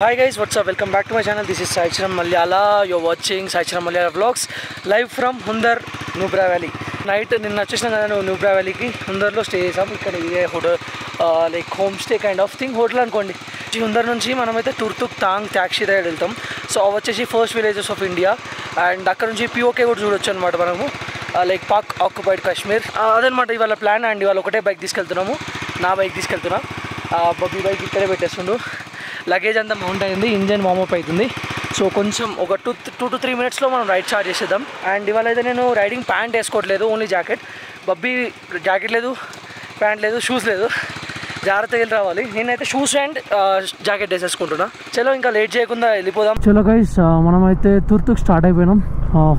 Hi guys, what's up? Welcome back to my channel. This is Sai Charan Malyala. You're watching Sai Charan Malyala vlogs live from Hundar, Nubra Valley. Night నిన్న వచ్చేసాం కదా Nubra వ్యాలీకి. హుందర్లో stay చేసాం. ఇక్కడ ఇదే hotel like home stay kind of thing hotel అనుకోండి. హుందర్ నుంచి మనమైతే Turtuk తాంగ్ taxi దగ్గర వెళ్తాం. సో అవి వచ్చేసి first villages of India and అక్కడ నుంచి పిఓకే కూడా చూడొచ్చు అనమాట మనము. లైక్ పాక్ ఆక్యుపైడ్ కాశ్మీర్ అదనమాట ఇవాళ ప్లాన్. అండ్ ఇవాళ ఒకటే బైక్ తీసుకెళ్తున్నాము. నా బైక్ తీసుకెళ్తున్నా. బబ్బీ బైక్ ఇక్కడే పెట్టేస్తుండు. లగేజ్ అంతా మౌంట్ అయింది, ఇంజన్ వార్మప్ అవుతుంది. సో కొంచెం ఒక టూ టు 3 మినిట్స్లో మనం రైడ్ స్టార్ట్ చేసేద్దాం. అండ్ ఇవాళ అయితే నేను రైడింగ్ ప్యాంట్ వేసుకోవట్లేదు, ఓన్లీ జాకెట్. బబ్బీ జాకెట్ లేదు, ప్యాంట్ లేదు, షూస్ లేదు, జాగ్రత్తగా వెళ్ళి రావాలి. నేనైతే షూస్ అండ్ జాకెట్ వేసేసుకుంటున్నా. చలో ఇంకా లేట్ చేయకుండా వెళ్ళిపోదాం. చలో గైస్, మనమైతే తుర్తుక్ స్టార్ట్ అయిపోయినాం.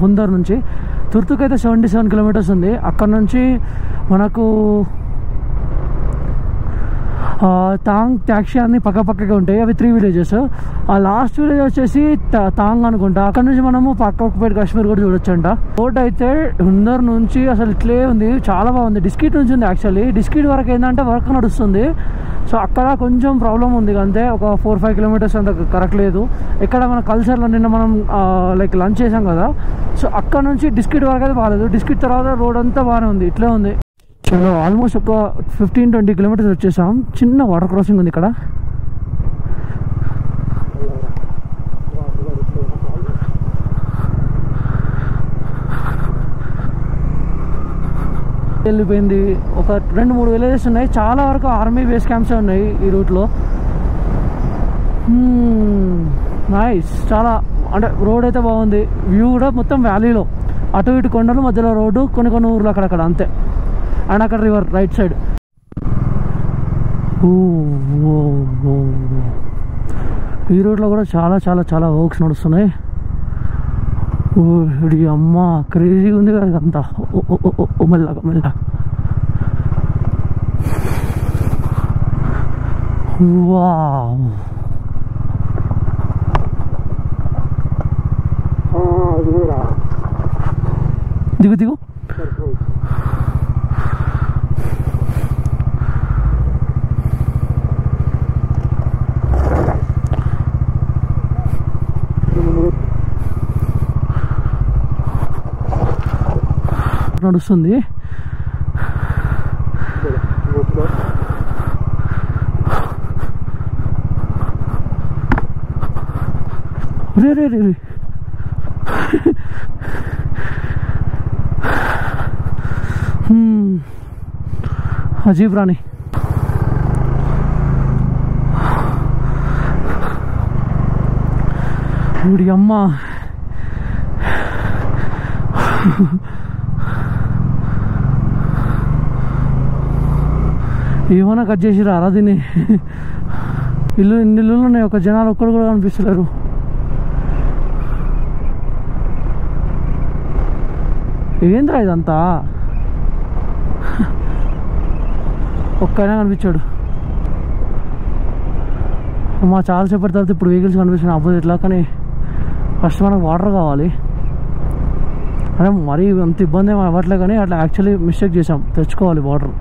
హుందర్ నుంచి తుర్తుక్ అయితే 77 కిలోమీటర్స్ ఉంది. అక్కడ నుంచి మనకు తాంగ్ ట్యాక్సీ అన్ని పక్కపక్కగా ఉంటాయి. అవి 3 విలేజెస్. ఆ లాస్ట్ విలేజ్ వచ్చేసి తాంగ్ అనుకుంటా. అక్కడ నుంచి మనము ఆక్యుపైడ్ కాశ్మీర్ కూడా చూడొచ్చు అంట. రోడ్ అయితే హుందర్ నుంచి అసలు ఇట్లే ఉంది, చాలా బాగుంది. డిస్కిట్ నుంచి ఉంది యాక్చువల్లీ. డిస్కిట్ వరకు ఏంటంటే వర్క్ నడుస్తుంది. సో అక్కడ కొంచెం ప్రాబ్లం ఉంది అంతే. ఒక 4-5 కిలోమీటర్స్ అంత కరెక్ట్ లేదు. ఇక్కడ మన కల్చర్లో నిన్న మనం లైక్ లంచ్ చేసాం కదా, సో అక్కడ నుంచి డిస్కిట్ వరకు అయితే బాగాలేదు. డిస్కిట్ తర్వాత రోడ్ అంతా బాగానే ఉంది, ఇట్లే ఉంది. చలో ఆల్మోస్ట్ ఒక 15-20 కిలోమీటర్స్ వచ్చేసాం. చిన్న వాటర్ క్రాసింగ్ ఉంది ఇక్కడ. వెళ్ళిపోయింది. ఒక 2-3 విలేజెస్ ఉన్నాయి. చాలా వరకు ఆర్మీ బేస్ క్యాంప్సే ఉన్నాయి ఈ రూట్లో. నైస్. చాలా అంటే రోడ్ అయితే బాగుంది. వ్యూ కూడా మొత్తం వ్యాలీలో, అటు ఇటు కొండలు, మధ్యలో రోడ్డు, కొన్ని ఊర్లు అక్కడక్కడ అంతే. అండ్ అక్కడ రివర్ రైట్ సైడ్. ఈ రోడ్లో కూడా చాలా చాలా చాలా వర్క్స్ నడుస్తున్నాయి. ఇది అమ్మ క్రేజీ ఉంది కదా అంతా. మెల్లగా మెల్లగా. వావ్, దిగు దిగు. నడుస్తుంది. రే రే రే అజీబ్ రాణి. వీడి అమ్మ ఏమన్నా కట్ చేసి రారా దీన్ని. ఇల్లు ఉన్నాయి, ఒక జనాలు ఒక్కడు కూడా కనిపిస్తున్నారు. ఏంద్రా ఇదంతా, ఒక్కైనా కనిపించాడు. మా చాలా సేపటి తర్వాత ఇప్పుడు వెహికల్స్ కనిపిస్తున్నాయి ఆపోజిట్లో. కానీ ఫస్ట్ మనకు వాటర్ కావాలి. అదే మరీ అంత ఇబ్బంది ఏమో అవ్వట్లే, కానీ అట్లా యాక్చువల్లీ మిస్టేక్ చేసాం. తెచ్చుకోవాలి వాటర్.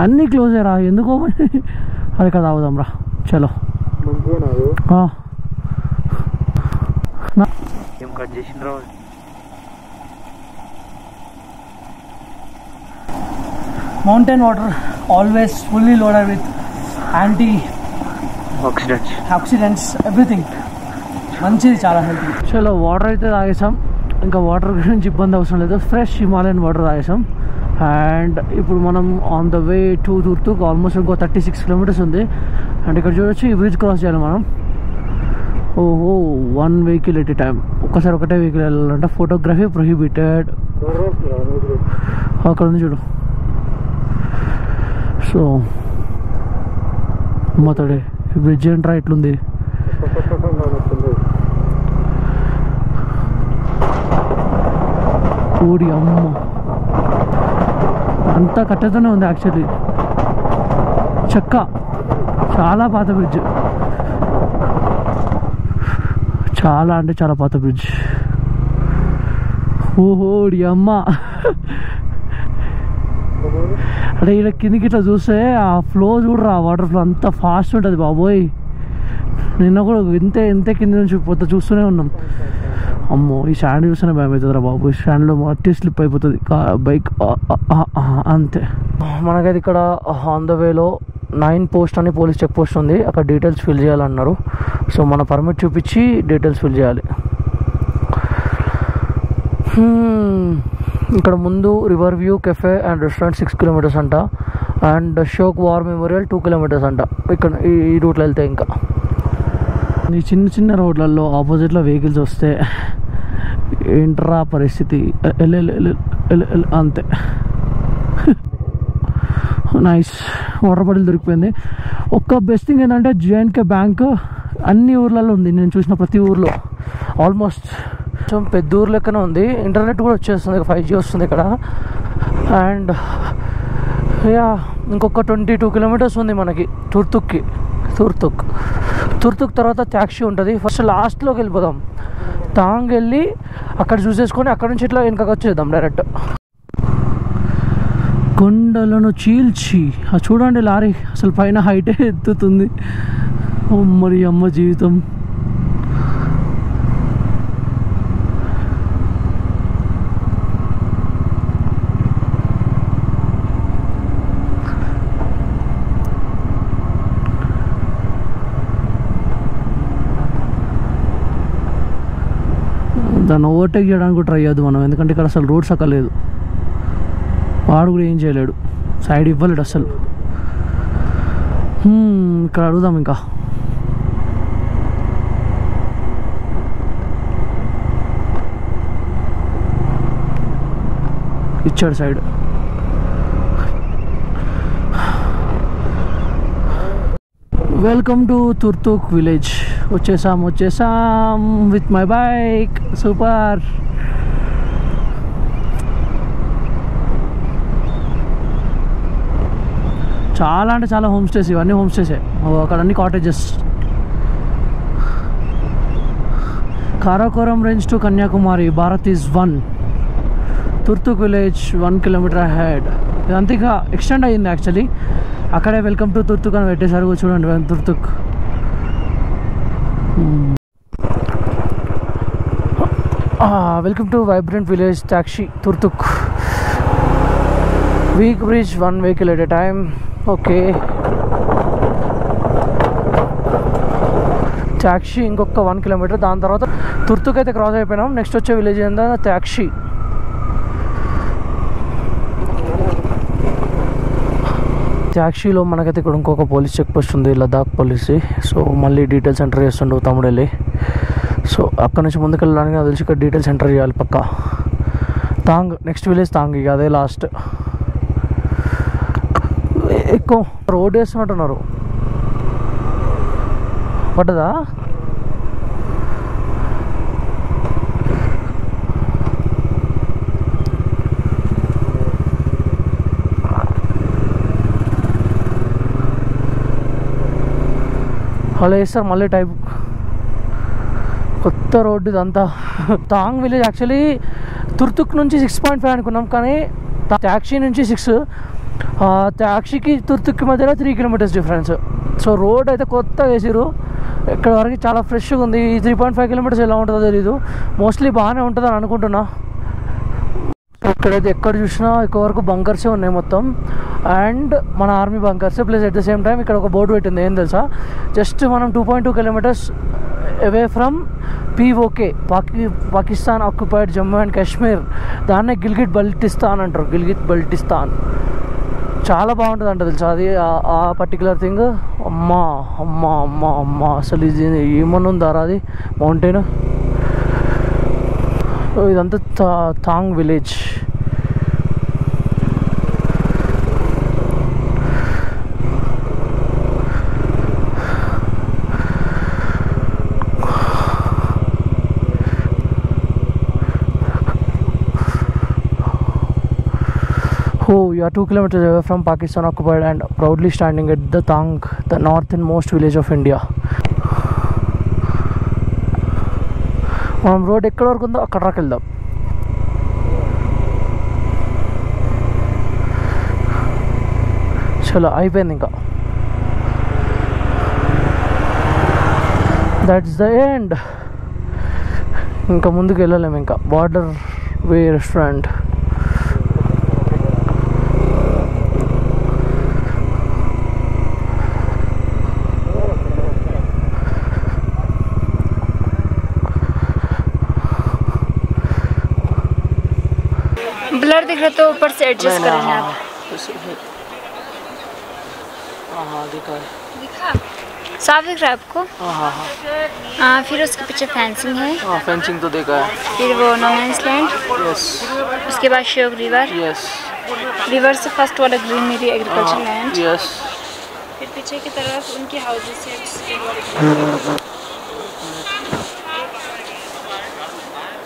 అన్నీ క్లోజ్ అయ్యారా ఎందుకో. అది కదా అవుదాం రా. చలో కట్ చేసిన mountain water always fully loaded with antioxidants everything. మంచిది, చాలా హెల్తీ. చలో వాటర్ అయితే తాగేసాం. ఇంకా వాటర్ గురించి ఇబ్బంది అవసరం లేదు. ఫ్రెష్ హిమాలయన్ వాటర్ తాగేసాం. అండ్ ఇప్పుడు మనం on the way to Turtuk. Almost ఇంకో 36 కిలోమీటర్స్ ఉంది. అండ్ ఇక్కడ చూడొచ్చు ఈ బ్రిడ్జ్ క్రాస్ చేయాలి మనం. ఓహో, 1 వెహికల్ ఎట్ ఏ టైం. ఒక్కసారి ఒకటే వెహికల్ వెళ్ళాలంటే ఫోటోగ్రఫీ ప్రొహిబిటెడ్. అక్కడ ఉంది చూడు. సో మొత్తడే ఈ బ్రిడ్జ్ ఏంట్రా ఇట్లుంది. ఊడి అమ్మ, అంతా కట్టెతోనే ఉంది యాక్చువల్లీ. చెక్క, చాలా పాత బ్రిడ్జ్. చాలా అంటే చాలా పాత బ్రిడ్జ్. ఓహోడి అమ్మ. అంటే ఇక్కడ కిందికి ఇట్లా చూస్తే ఆ ఫ్లో చూడరా, వాటర్ ఫ్లో అంత ఫాస్ట్ ఉంటుంది బాబోయ్. నిన్న కూడా ఇంతే కింద నుంచి పోతే చూస్తూనే ఉన్నాం. అమ్మో ఈ స్టాండ్ చూస్తేనే భయం అవుతుందిరా బాబు. ఈ స్టాండ్లో మట్టి స్లిప్ అయిపోతుంది బైక్ అంతే. మనకైతే ఇక్కడ ఆన్ ద వేలో 9 పోస్ట్ అని పోలీస్ చెక్ పోస్ట్ ఉంది. అక్కడ డీటెయిల్స్ ఫిల్ చేయాలన్నారు. సో మన పర్మిట్ చూపించి డీటెయిల్స్ ఫిల్ చేయాలి. ఇక్కడ ముందు river view cafe and restaurant 6 kilometres అంట. And Ashok war memorial 2 kilometres అంట. ఇక్కడ ఈ రూట్లో వెళ్తే ఇంకా ఈ చిన్న రోడ్లలో ఆపోజిట్లో వెహికల్స్ వస్తే ఏంట్రా పరిస్థితి. అంతే. నైస్. వాటర్ బాటిల్ దొరికిపోయింది. ఒక్క బెస్ట్ థింగ్ ఏంటంటే J&K బ్యాంక్ అన్ని ఊర్లలో ఉంది. నేను చూసిన ప్రతి ఊర్లో ఆల్మోస్ట్. కొంచెం పెద్ద ఊరు లెక్కనే ఉంది. ఇంటర్నెట్ కూడా వచ్చేస్తుంది, 5G వస్తుంది ఇక్కడ. అండ్ ఇంకొక 22 కిలోమీటర్స్ ఉంది మనకి తుర్తుక్ తర్వాత ట్యాక్సీ ఉంటుంది. ఫస్ట్ లాస్ట్లోకి వెళ్ళిపోదాం. తాంగ్ వెళ్ళి అక్కడ చూసేసుకొని అక్కడ నుంచి ఇట్లా వెనకకి వచ్చేద్దాం డైరెక్ట్. కొండలను చీల్చి చూడండి లారీ అసలు పైన హైటే ఎత్తుతుంది. మరి అమ్మ జీవితం. దాన్ని ఓవర్టేక్ చేయడానికి ట్రై చేయద్దు మనం, ఎందుకంటే ఇక్కడ అసలు రోడ్స్ అక్కర్లేదు. వాడు కూడా ఏం చేయలేడు, సైడ్ ఇవ్వలేడు అసలు. ఇక్కడ అడుగుదాం ఇంకా. ఇచ్చాడు side. Welcome to Turtuk village. వచ్చేసాం విత్ మై బైక్. సూపర్. చాలా అంటే చాలా హోమ్ స్టేస్. ఇవన్నీ హోమ్ స్టేసే. అక్కడ అన్ని cottages. Karakoram range to Kanyakumari. Bharat is 1. Turtuk village 1 kilometer ahead. ఇదంతా ఇంకా ఎక్స్టెండ్ అయ్యింది యాక్చువల్లీ. అక్కడే వెల్కమ్ టు తుర్తుక్ అని పెట్టేశారు. చూడండి Turtuk. Welcome to vibrant village taxi Turtuk. Week bridge 1 vehicle at a time. Okay. Taxi ఇంకొక 1 కిలోమీటర్. దాని తర్వాత తుర్తుక్ అయితే క్రాస్ అయిపోయినాం. నెక్స్ట్ వచ్చే విలేజ్ ఏంటంటే ట్యాక్సీ. ట్యాక్సీలో మనకైతే ఇక్కడ ఇంకొక పోలీస్ చెక్ పోస్ట్ ఉంది, లదాఖ్ పోలీస్. సో మళ్ళీ డీటెయిల్స్ ఎంటర్ చేస్తుండవు తమ్ముడు వెళ్ళి. సో అక్కడ నుంచి ముందుకు వెళ్ళడానికి నాకు తెలిసి ఇక్కడ డీటెయిల్స్ ఎంటర్ చేయాలి పక్కా. తాంగ్ నెక్స్ట్ విలేజ్ తాంగ్. ఇక అదే లాస్ట్. ఎక్కువ రోడ్ వేస్తున్నట్టున్నారు. పడ్డదా? అలా వేస్తారు మళ్ళీ టైప్. కొత్త రోడ్డు ఇదంతా. తాంగ్ విలేజ్ యాక్చువల్లీ తుర్తుక్ నుంచి 6.5 అనుకున్నాం, కానీ ట్యాక్సీ నుంచి 6. ట్యాక్సీకి తుర్తుక్కి మధ్యలో 3 కిలోమీటర్స్ డిఫరెన్స్. సో రోడ్ అయితే కొత్తగా వేసారు. ఇక్కడ వరకు చాలా ఫ్రెష్గా ఉంది. ఈ 3.5 కిలోమీటర్స్ ఎలా ఉంటుందో తెలీదు. మోస్ట్లీ బాగానే ఉంటుందని అనుకుంటున్నా. ఇక్కడైతే ఎక్కడ చూసినా ఎక్కువ వరకు బంకర్సే ఉన్నాయి మొత్తం. అండ్ మన army bunkers plus at the same time ఇక్కడ ఒక బోర్డు పెట్టింది. ఏం తెలుసా, జస్ట్ మనం 2.2 kilometres away from POK, Pakistan occupied Jammu and Kashmir. దాన్నే గిల్గిట్ బల్టిస్తాన్ అంటారు. గిల్గిట్ బల్టిస్తాన్ చాలా బాగుంటుంది అంట తెలుసా అది, ఆ పర్టికులర్ థింగ్. అమ్మా అమ్మా అమ్మా అమ్మా అసలు ఇది ఏమన్నా ఉందారా అది మౌంటైన్. ఇదంతా తాంగ్ village. Oh, you are 2 kilometers away from Pakistan occupied and proudly standing at the Tang, the northernmost village of India. మనం రోడ్ ఎక్కడ వరకు ఉందో అక్కడ దాకా వెళ్దాం. చలో అయిపోయింది ఇంకా. That's the end. ఇంకా ముందుకు వెళ్ళలేము. ఇంకా బార్డర్ వే రెస్టారెంట్. ब्लर दिख रहा तो ऊपर से एडजस्ट कर लेना आप. हाँ दिखा साफ दिख रहा है आपको? हाँ. हाँ, फिर उसके पीछे फेंसिंग है. हाँ फेंसिंग तो देखा है. फिर वो नो मैंस लैंड. यस. उसके बाद श्योक रिवर. यस. रिवर से फर्स्ट वाला ग्रीनरी एग्रीकल्चर लैंड. यस. फिर पीछे की तरफ उनकी हाउसेस है.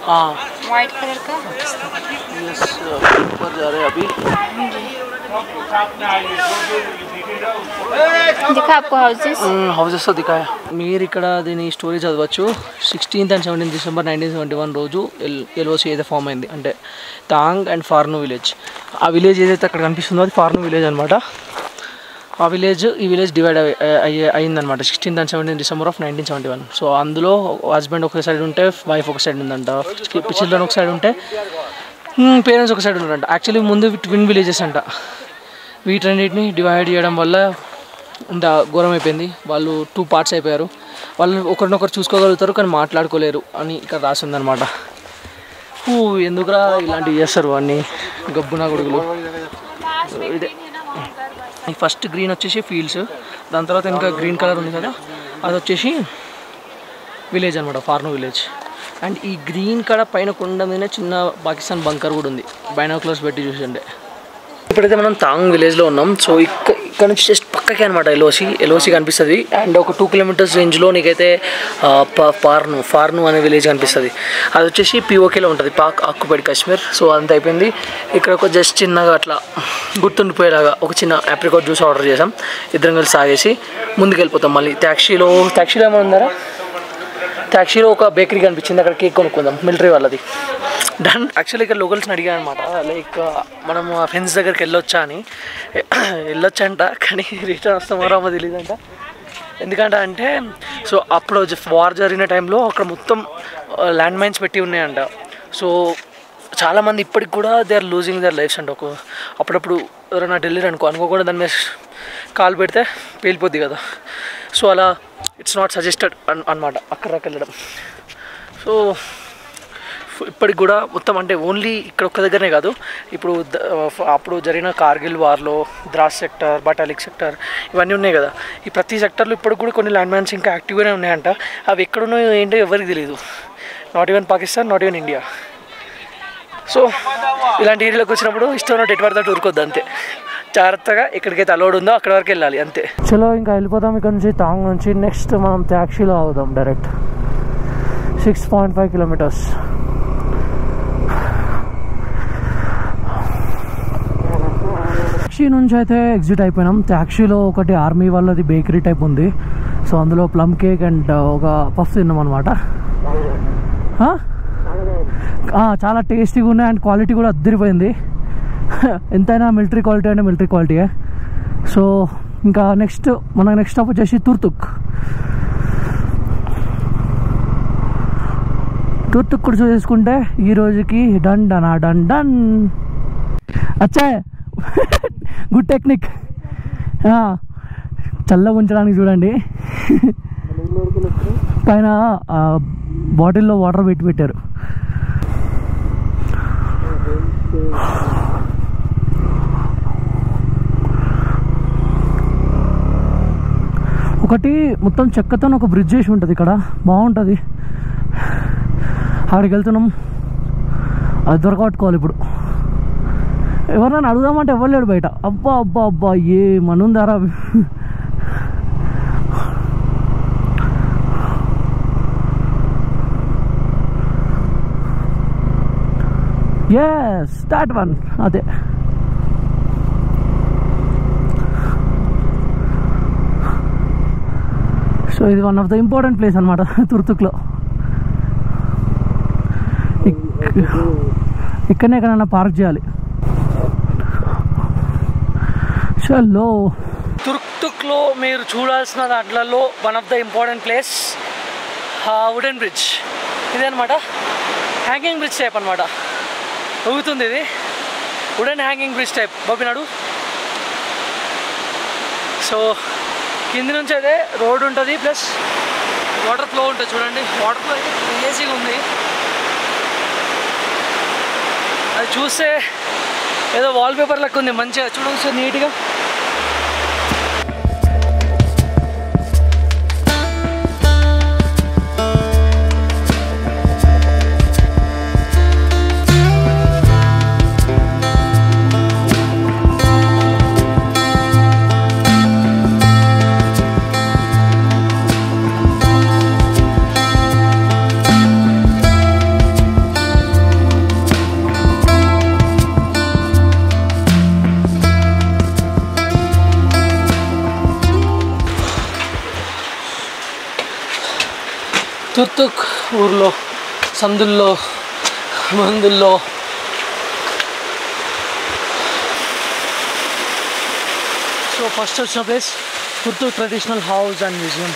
हाँ वाइट कलर का. यस. ऊपर जा रहे हैं अभी. दिखा आपको हाउसेस. హౌసెస్ దికాయ. మీరు ఇక్కడ దీని స్టోరీ చదవచ్చు. 16th and 17th December 1971 రోజు ఎల్ఓసి అయితే ఫామ్ అయింది. అంటే తాంగ్ అండ్ ఫార్ను విలేజ్. ఆ విలేజ్ ఏదైతే అక్కడ కనిపిస్తుందో అది ఫార్ను విలేజ్ అనమాట. ఆ విలేజ్ ఈ విలేజ్ డివైడ్ అయ్యిందనమాట 16th and 17th December of 1971. So అందులో హస్బెండ్ ఒక సైడ్ ఉంటే వైఫ్ ఒక సైడ్ ఉందంట. చిల్డ్రన్ ఒక సైడ్ ఉంటే పేరెంట్స్ ఒక సైడ్ ఉన్నారంట. యాక్చువల్లీ ముందు ట్విన్ విలేజెస్ అంట. వీటన్నిటిని డివైడ్ చేయడం వల్ల ఇంత ఘోరం అయిపోయింది. వాళ్ళు 2 parts అయిపోయారు. వాళ్ళు ఒకరినొకరు చూసుకోగలుగుతారు కానీ మాట్లాడుకోలేరు అని ఇక్కడ రాసి ఉందన్నమాట. ఎందుకురా ఇలాంటివి చేస్తారు అన్నీ గబ్బునా కొడుకులు. ఇదే ఈ ఫస్ట్ గ్రీన్ వచ్చేసి ఫీల్డ్స్. దాని తర్వాత ఇంకా గ్రీన్ కలర్ ఉంది కదా అది వచ్చేసి విలేజ్ అనమాట, ఫార్ను విలేజ్. అండ్ ఈ గ్రీన్ కడ పైన కొండ మీద చిన్న పాకిస్తాన్ బంకర్ కూడా ఉంది బైనాక్యులర్స్ పెట్టి చూసిండే. ఇప్పుడైతే మనం తాంగ్ విలేజ్లో ఉన్నాం. సో ఇక్కడ నుంచి జస్ట్ పక్కకే అనమాట ఎల్ఓసి కనిపిస్తుంది. అండ్ ఒక 2 kilometers రేంజ్లో నీకైతే ఫార్ను అనే విలేజ్ కనిపిస్తుంది. అది వచ్చేసి పిఓకేలో ఉంటుంది, పాక్ ఆక్యుపైడ్ కాశ్మీర్. సో అంత అయిపోయింది. ఇక్కడ ఒక జస్ట్ చిన్నగా అట్లా గుర్తుండిపోయేలాగా ఒక చిన్న ఆప్రికాట్ జ్యూస్ ఆర్డర్ చేసాం. ఇద్దరం కలిసి సాగేసి ముందుకు వెళ్ళిపోతాం. మళ్ళీ ట్యాక్సీలో ఏమైనా ఉందారా? ట్యాక్సీలో ఒక బేకరీ కనిపించింది, అక్కడ కేక్ కొనుక్కుందాం మిలిటరీ వాళ్ళది. డన్. యాక్చువల్లీ ఇక్కడ లోకల్స్ని అడిగాను అనమాట, లైక్ మనం ఫ్రెండ్స్ దగ్గరికి వెళ్ళొచ్చంట కానీ రిటర్న్ వస్తామో రామో తెలియదంట. ఎందుకంటే సో అప్పుడు వార్ జరిగిన టైంలో అక్కడ మొత్తం ల్యాండ్ మైన్స్ పెట్టి ఉన్నాయంట. సో చాలామంది ఇప్పటికి కూడా they are losing their lives అంట. అప్పుడప్పుడు ఎవరైనా ఢిల్లీ అనుకోకుండా దాని మీద కాలు పెడితే పేలిపోద్ది కదా. సో అలా ఇట్స్ నాట్ సజెస్టెడ్ అనమాట అక్కడికి వెళ్ళడం. సో ఇప్పటికి కూడా మొత్తం అంటే ఓన్లీ ఇక్కడ ఒక్క దగ్గరనే కాదు, ఇప్పుడు అప్పుడు జరిగిన కార్గిల్ వార్లో ద్రాస్ సెక్టర్, బటాలిక్ సెక్టర్ ఇవన్నీ ఉన్నాయి కదా. ఈ ప్రతి సెక్టర్లో ఇప్పటికి కూడా కొన్ని ల్యాండ్ మైన్స్ ఇంకా యాక్టివ్గానే ఉన్నాయంట. అవి ఎక్కడున్నాయో ఏంటో ఎవరికి తెలియదు. Not even Pakistan, not even India. So ఇలాంటి ఏరియాలోకి వచ్చినప్పుడు ఇష్టం ఎటు పడితే ఊరుకోద్దు అంతే. జాగ్రత్తగా ఎక్కడికైతే అలౌడ్ ఉందో అక్కడి వరకు వెళ్ళాలి అంతే. చలో ఇంకా వెళ్ళిపోతాం ఇక్కడ నుంచి. తాంగ్ నుంచి నెక్స్ట్ మనం ట్యాక్సీలో అవుదాం డైరెక్ట్ 6.5 kilometers. ట్యాక్సీ నుంచి అయితే ఎగ్జిట్ అయిపోయినాం. ట్యాక్సీలో ఒకటి ఆర్మీ వాళ్ళది బేకరీ టైప్ ఉంది. సో అందులో ప్లమ్ కేక్ అండ్ ఒక పఫ్ తిన్నాం అనమాట. చాలా టేస్టీగా ఉన్నాయి అండ్ క్వాలిటీ కూడా అద్దరిపోయింది. ఎంతైనా మిలిటరీ క్వాలిటీ అంటే మిలిటరీ క్వాలిటీయే. సో ఇంకా నెక్స్ట్ స్టాప్ వచ్చేసి తుర్తుక్ కూడా చూసుకుంటే ఈ రోజుకి డన్ అచ్చా గుడ్ టెక్నిక్. చల్లగా ఉంచడానికి చూడండి, పైన బాటిల్లో వాటర్ పెట్టారు. ఒకటి మొత్తం చెక్కతో ఒక బ్రిడ్జ్ వేసి ఉంటుంది ఇక్కడ, బాగుంటుంది. అక్కడికి వెళ్తున్నాం, అది దొరకబట్టుకోవాలి. ఇప్పుడు ఎవరినైనా అడుగుదామంటే ఎవరు లేడు బయట. అబ్బా ఏమనుందారా. ఎస్ దాట్ వన్, అదే. సో ఇది one of the important place అనమాట తుర్తుక్లో. ఇక్కడనే ఎక్కడైనా పార్క్ చేయాలి. చలో తుర్క్తుక్లో మీరు చూడాల్సిన దాంట్లలో one of the important place wooden bridge. ఇదనమాట హ్యాంగింగ్ బ్రిడ్జ్ టైప్ అనమాట. ఊగుతుంది ఇది వుడెన్ హ్యాంగింగ్ బ్రిడ్జ్ టైప్. బాబినాడు. సో కింది నుంచి అయితే రోడ్ ఉంటుంది, ప్లస్ వాటర్ ఫ్లో ఉంటుంది. చూడండి వాటర్ ఫ్లో అయితే ఈజీగా ఉంది. అది చూస్తే ఏదో వాల్పేపర్ లెక్క ఉంది, మంచిగా చూడవచ్చు నీట్గా. తుర్తుక్ ఊర్లో సందుల్లో మందుల్లో సో ఫస్ట్ వచ్చిన place Turtuk traditional house and museum.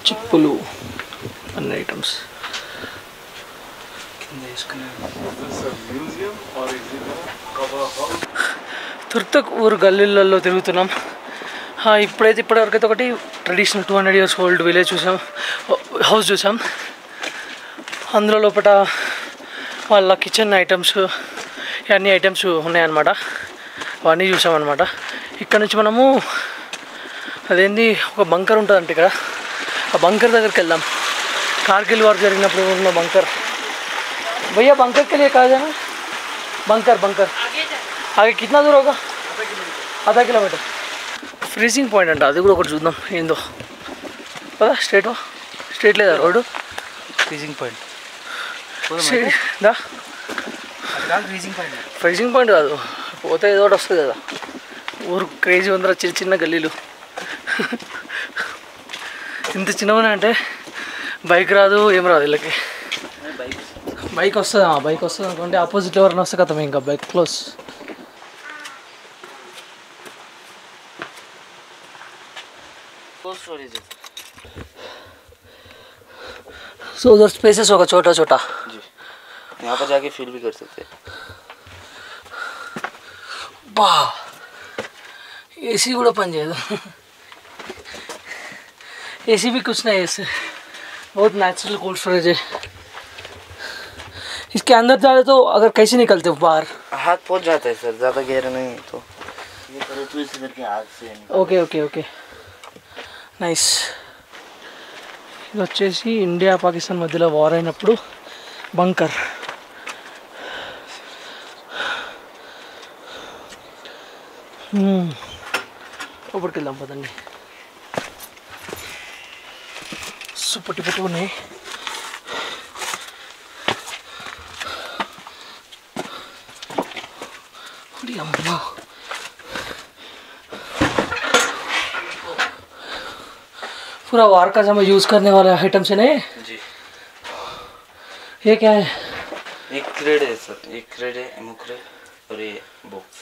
చిప్పులు అన్ని ఐటమ్స్ కింద వేసుకునే. తుర్తుక్ ఊరు గల్లీలలో తిరుగుతున్నాం. ఇప్పటివరకు అయితే ఒకటి ట్రెడిషనల్ 200 years ఓల్డ్ విలేజ్ చూసాం, హౌస్ చూసాం. అందులో లోపల వాళ్ళ కిచెన్ ఐటమ్స్ అన్ని ఐటమ్స్ ఉన్నాయన్నమాట. అవన్నీ చూసామన్నమాట. ఇక్కడ నుంచి మనము అదేంటి ఒక బంకర్ ఉంటుందంటే ఇక్కడ, ఆ బంకర్ దగ్గరికి వెళ్దాం. కార్గిల్ వార్ జరిగినప్పుడు ఉన్న బంకర్. భయ్యా బంకర్ के लिए कहा जाना? బంకర్ ఆగే కిतना दूर होगा? आधा किलोमीटर. ఫ్రీజింగ్ పాయింట్ అంట, అది కూడా ఒకటి చూద్దాం ఏందో కదా. స్ట్రేట్ లేదా రోడ్డు? ఫ్రీజింగ్ పాయింట్ దా. ఫ్రీజింగ్ పాయింట్ కాదు, పోతే ఏదో ఒకటి వస్తుంది కదా. ఊరు క్రేజీ ఉందరా, చిన్న చిన్న గల్లీలు. ఇంత చిన్నవనే అంటే బైక్ రాదు, ఏం రాదు వీళ్ళకి. బైక్ వస్తుంది అనుకోండి, ఆపోజిట్ ఎవరైనా వస్తే కదా ఇంకా బైక్ క్లోజ్. सो उधर स्पेसेस होगा छोटा छोटा जी, यहाँ पर जाके फील भी कर सकते हैं. वाह, एसी కూడా పని చేయదు. एसी भी कुछ नहीं है इससे, बहुत नेचुरल कोल्ड स्टोरेज है. इसके अंदर जा रहे तो अगर कैसे निकलते हो बाहर? हाथ पहुंच जाता है सर, ज़्यादा गहरा नहीं तो ये करो तो इस करके हाथ से. Okay nice. ఇది వచ్చేసి ఇండియా పాకిస్తాన్ మధ్యలో వార్ అయినప్పుడు బంకర్. లోపలికి వెళ్దాం పదండి. పొట్టి ఉన్నాయి. అమ్మా, पूरा वार का समय यूज़ करने वाले आइटम्स है नहीं जी. ये क्या है? एक क्रेड है सर, एक क्रेड है, एमो क्रेड, और ये बॉक्स.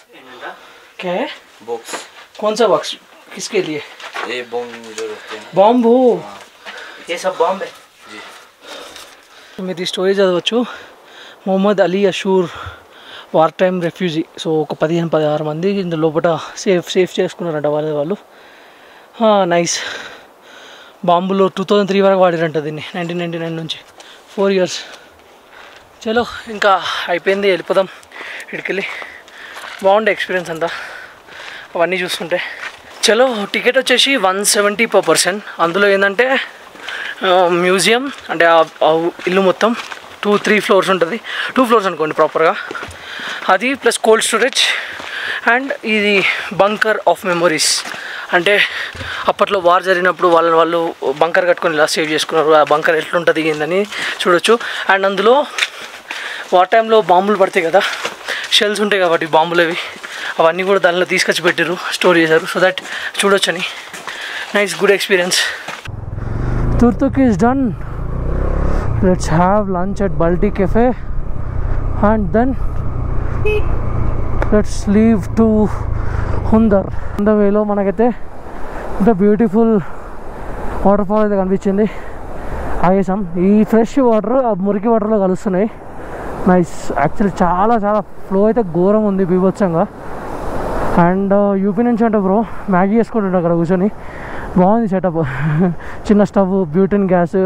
क्या है बॉक्स? कौन सा बॉक्स? किसके लिए? ये बॉम्ब जो रखते हैं. बॉम्ब हो, ये सब बॉम्ब है जी. मेरी स्टोरी చదవచ్చు. Mohammad Ali Ashoor war time refugee. So ఒక 15-16 మంది ఇందులో లోపల సేఫ్ చేసుకున్నారంట వాళ్ళు. నైస్. బాంబులో 2003 వరకు వాడిరంట దీన్ని, 1999 నుంచి 4 years. చలో ఇంకా అయిపోయింది, వెళ్ళిపోదాం ఇక్కడికి. బాగుండే ఎక్స్పీరియన్స్ అంతా అవన్నీ చూస్తుంటే. చలో టికెట్ వచ్చేసి 170 per person. అందులో ఏంటంటే మ్యూజియం అంటే ఆ ఇల్లు మొత్తం 2-3 floors ఉంటుంది. 2 floors అనుకోండి ప్రాపర్గా. అది ప్లస్ కోల్డ్ స్టోరేజ్ అండ్ ఇది బంకర్ ఆఫ్ మెమొరీస్. అంటే అప్పట్లో వార్ జరిగినప్పుడు వాళ్ళు బంకర్ కట్టుకొని ఇలా సేవ్ చేసుకున్నారు. ఆ బంకర్ ఎట్లుంటుంది ఏందని చూడొచ్చు. అండ్ అందులో వార్ టైంలో బాంబులు పడతాయి కదా, షెల్స్ ఉంటాయి కాబట్టి బాంబులు అవన్నీ కూడా దానిలో తీసుకొచ్చి పెట్టారు, స్టోర్ చేశారు. సో దట్ చూడొచ్చని. Nice, good experience. Turtuk is done. Let's have lunch at Balti cafe and then let's leave to Hunder. The వేలో మనకైతే ఇంత బ్యూటిఫుల్ వాటర్ ఫాల్ అయితే కనిపించింది. ఆగేసాం. ఈ ఫ్రెష్ వాటర్ ఆ మురికి వాటర్లో కలుస్తున్నాయి. నైస్. యాక్చువల్లీ చాలా చాలా ఫ్లో అయితే ఘోరం ఉంది, బీభత్సంగా. అండ్ యూపీ నుంచి అంటే బ్రో మ్యాగీ చేసుకుంటుండే అక్కడ కూర్చొని. బాగుంది సెటప్. చిన్న స్టవ్, బ్యూటెన్ గ్యాస్,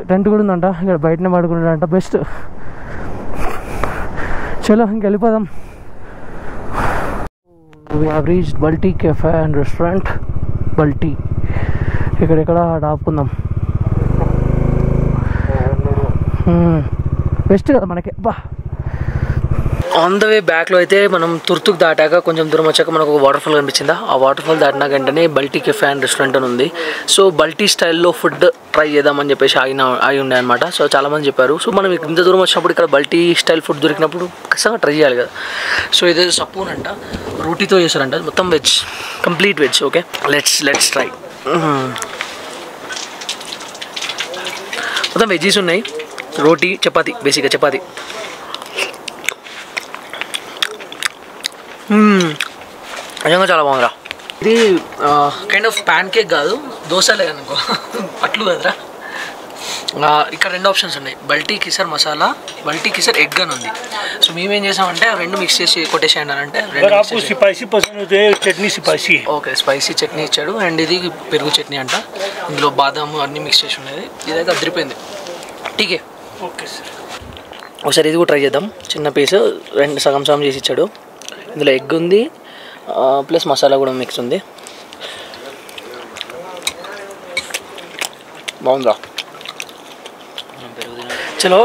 టెంట్ కూడా ఉందంట. ఇక్కడ బయటనే పడుకుంటాడంట. బెస్ట్. చలో ఇంక వెళ్ళిపోదాం. We have reached Balti Cafe and Restaurant. Balti. ఇక్కడెక్కడ ఆపుకుందాం. బెస్ట్ కదా మనకి. బా ఆన్ ద వే బ్యాక్లో అయితే మనం తుర్తుకు దాటాక కొంచెం దూరం వచ్చాక మనకు ఒక వాటర్ ఫాల్ కనిపించిందా. ఆ వాటర్ ఫాల్ దాటినా వెంటనే బల్టీ కెఫే అండ్ రెస్టారెంట్ అని ఉంది. సో బల్టీ స్టైల్లో ఫుడ్ ట్రై చేద్దామని చెప్పేసి ఆగి ఉండే అనమాట. సో చాలామంది చెప్పారు. సో మనం ఇంత దూరం వచ్చినప్పుడు ఇక్కడ బల్టీ స్టైల్ ఫుడ్ దొరికినప్పుడు ఖచ్చితంగా ట్రై చేయాలి కదా. సో ఇదే సపూన్ అంట, రోటీతో చేశారంట. మొత్తం veg, complete veg. Okay, let's try. మొత్తం వెజ్జీస్ ఉన్నాయి. రోటీ, చపాతి, బేసిక్గా చపాతి. నిజంగా చాలా బాగుందిరా. ఇది కైండ్ ఆఫ్ ప్యాన్ కేక్ కాదు, దోశలే అనుకో, అట్లు కదరా. ఇక్కడ రెండు ఆప్షన్స్ ఉన్నాయి, బల్టీ కిసర్ మసాలా, బల్టీ కిసర్ ఎగ్ అని ఉంది. సో మేమేం చేసామంటే రెండు మిక్స్ చేసి కొట్టేసేయండి అని అంటే ఓకే స్పైసీ చట్నీ ఇచ్చాడు. అండ్ ఇది పెరుగు చట్నీ అంట. ఇందులో బాదాము అన్నీ మిక్స్ చేసి ఉన్నది. ఇదైతే అదిరిపోయింది. టీకే ఓకే సార్. ఒకసారి ఇది కూడా ట్రై చేద్దాం. చిన్న పీస్ రెండు సగం చేసి ఇచ్చాడు. ఇందులో ఎగ్ ఉంది, ప్లస్ మసాలా కూడా మిక్స్ ఉంది. బాగుందా? చలో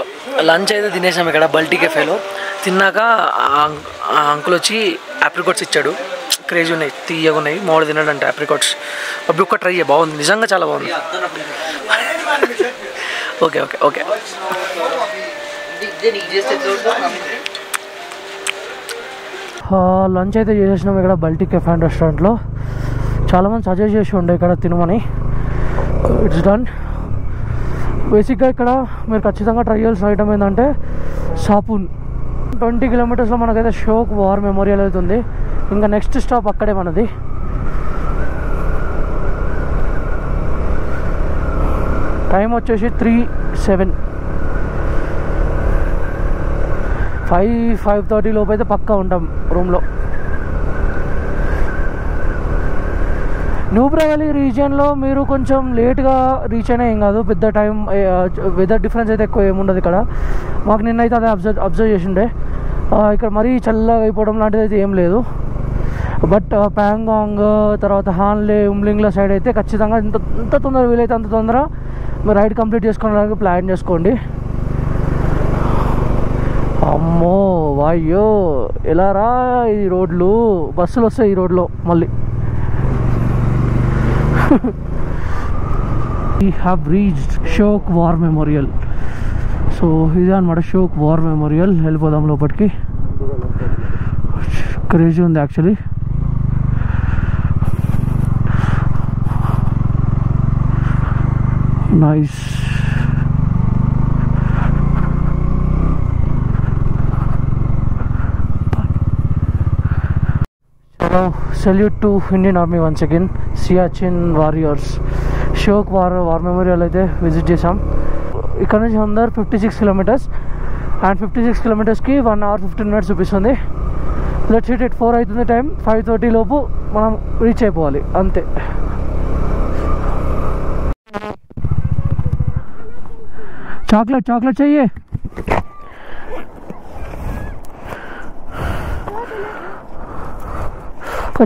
లంచ్ అయితే తినేసాం ఇక్కడ బల్టీ కెఫేలో. తిన్నాక ఆ అంకుల్ వచ్చి ఆప్రికాట్స్ ఇచ్చాడు. క్రేజీ ఉన్నాయి, తీయగా ఉన్నాయి. మామిడి తిన్నాడంటే ఆప్రికాట్స్. అవి ఒక్క ట్రై చేయ, బాగుంది, నిజంగా చాలా బాగుంది. Okay okay okay. లంచ్ అయితే చేసేసినాం ఇక్కడ బల్టీ కెఫే అండ్ రెస్టారెంట్లో. చాలామంది సజెస్ట్ చేసి ఉండే ఇక్కడ తినమని. It's done. బేసిక్గా ఇక్కడ మీరు ఖచ్చితంగా ట్రై చేయాల్సిన ఐటమ్ ఏంటంటే సాపున్. 20 కిలోమీటర్స్లో మనకైతే షోక్ వార్ మెమోరియల్ అవుతుంది. ఇంకా నెక్స్ట్ స్టాప్ అక్కడే మనది. టైం వచ్చేసి 3:07. 5:30 లోపు అయితే పక్కా ఉంటాం రూమ్లో. నూబ్రా వ్యాలీ రీజియన్లో మీరు కొంచెం లేట్గా రీచ్ అయినా ఏం కాదు, పెద్ద టైం వెదర్ డిఫరెన్స్ అయితే ఎక్కువ ఏముండదు ఇక్కడ. మాకు నిన్నైతే అదే అబ్జర్వ్ చేసిండే. ఇక్కడ మరీ చల్లగా అయిపోవడం లాంటిది అయితే ఏం లేదు. బట్ ప్యాంగాంగ్, తర్వాత హాన్లే, ఉమ్లింగ్ల సైడ్ అయితే ఖచ్చితంగా ఎంత తొందర వీలైతే అంత తొందర మీరు రైడ్ కంప్లీట్ చేసుకోవడానికి ప్లాన్ చేసుకోండి. అమ్మో వాయ్యో, ఎలా రా ఈ రోడ్లు, బస్సులు వస్తాయి ఈ రోడ్లో మళ్ళీ. We have reached Shyok war memorial. So ఇదే అనమాట షోక్ వార్ మెమోరియల్. వెళ్ళిపోదాం లోపలికి. క్రేజీ ఉంది actually. Nice. Salute to Indian army once again. Siachen warriors. Shyok war memorial అయితే విజిట్ చేసాం. ఇక్కడ నుంచి అందరు 56 కిలోమీటర్స్. అండ్ 56 కిలోమీటర్స్కి 1 hour 15 minutes చూపిస్తుంది. లెట్స్ హిట్ ఇట్ 4 అవుతుంది టైం. 5:30 లోపు మనం రీచ్ అయిపోవాలి అంతే. చాక్లెట్ चाहिए?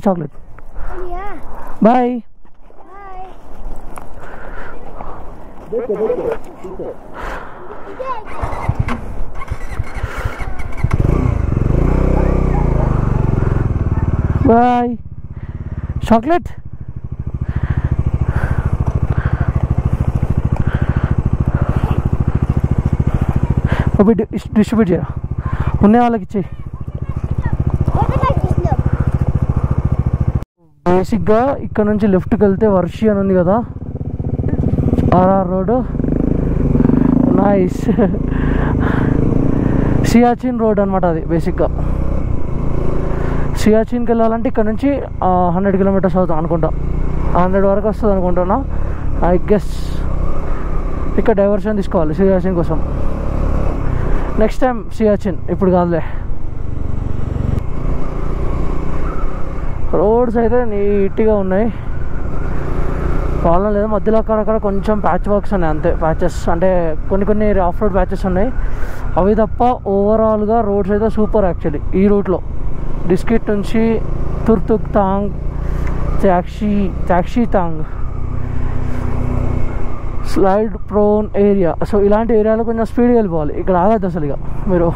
చాక్లెట్. బాయ్. బాయ్. చాక్లెట్. అవి డిస్ట్రిబ్యూట్ చేయరా, ఉన్న వాళ్ళకి ఇచ్చేయి. బేసిక్గా ఇక్కడ నుంచి లెఫ్ట్కి వెళ్తే వర్షి అని ఉంది కదా, RR road. Nice. Siachen road అనమాట అది బేసిక్గా. సియాచిన్కి వెళ్ళాలంటే ఇక్కడ నుంచి 100 కిలోమీటర్స్ అవుతాం అనుకుంటా, 100 వరకు వస్తుంది అనుకుంటున్నా ఐ గెస్. ఇక్కడ డైవర్షన్ తీసుకోవాలి సియాచిన్ కోసం. నెక్స్ట్ టైం సియాచిన్, ఇప్పుడు కాదులే. రోడ్స్ అయితే నీట్గా ఉన్నాయి, ప్రాబ్లం లేదు. మధ్యలో అక్కడక్కడ కొంచెం ప్యాచ్ వర్క్స్ ఉన్నాయి అంతే, ప్యాచెస్ అంటే కొన్ని ఆఫ్ రోడ్ ప్యాచెస్ ఉన్నాయి అవి తప్ప. ఓవరాల్గా రోడ్స్ అయితే సూపర్ యాక్చువల్లీ. ఈ రూట్లో డిస్కిట్ నుంచి Turtuk Thang, Takshi Thang, slide prone area. So ఇలాంటి ఏరియాలో కొంచెం స్పీడ్గా వెళ్ళిపోవాలి, ఇక్కడ ఆగద్దు అసలు. ఇక మీరు